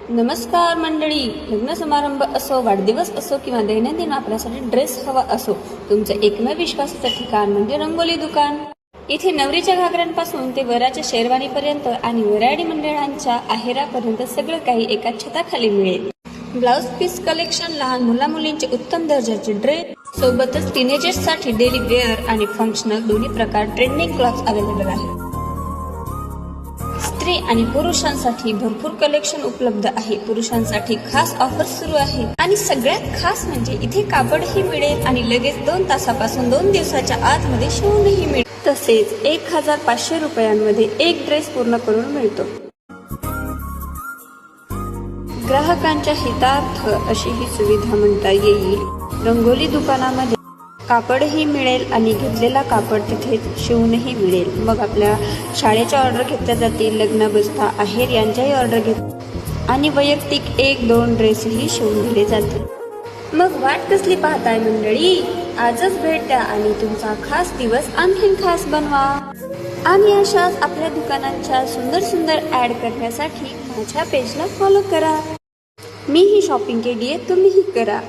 नमस्कार मंडळी. लग्न समारंभ असो, वाढदिवस असो किंवा दैनंदिन वापरासाठी ड्रेस हवा असो, तुमचं एकमेव विश्वासाचं ठिकाण म्हणजे रंगोली दुकान. इथे नवरीच्या घागऱ्यांपासून ते वराच्या शेरवानीपर्यंत आणि वऱ्हाडी मंडळांच्या आहेरापर्यंत सगळं काही एका छताखाली मिळेल. ब्लाउज पीस कलेक्शन, लहान मुला मुलींचे उत्तम दर्जाचे ड्रेस, सोबतच टीनेजर्ससाठी डेली वेअर आणि फंक्शनल दोन्ही प्रकार ट्रेंडिंग क्लॉथ्स अवेलेबल आहे. स्त्री आणि पुरुषांसाठी भरपूर कलेक्शन उपलब्ध आहे. पुरुषांसाठी खास ऑफर सुरू आहे आणि सगळ्यात खास म्हणजे इथे कापडही मिळेल आणि लगेच 2 तासापासून 2 दिवसाच्या आतमध्ये शिवूनही मिळेल. तसेच 1500 रुपयांमध्ये एक ड्रेस पूर्ण करून मिळतो. ग्राहकांच्या हितार्थ अशी ही सुविधा म्हणता येईल. रंगोली दुकानामध्ये कापडही मिळेल आणि घेतलेला कापड तिथे शिवूनही मिळेल. मग आपल्या शाळेच्या ऑर्डर घेतल्या जातील, लग्न, बस्ता, आहेर यांच्याही ऑर्डर घेत आणि वैयक्तिक 1-2 ड्रेसही शिवून दिले जातील. मग वाट कसली पाहताय मंडळी? आजच भेट द्या आणि तुमचा खास दिवस आणखीन खास बनवा. आणि अशाच आपल्या दुकानांच्या सुंदर ॲड करण्यासाठी माझ्या पेजला फॉलो करा. मीही शॉपिंग केली आहे, तुम्हीही करा.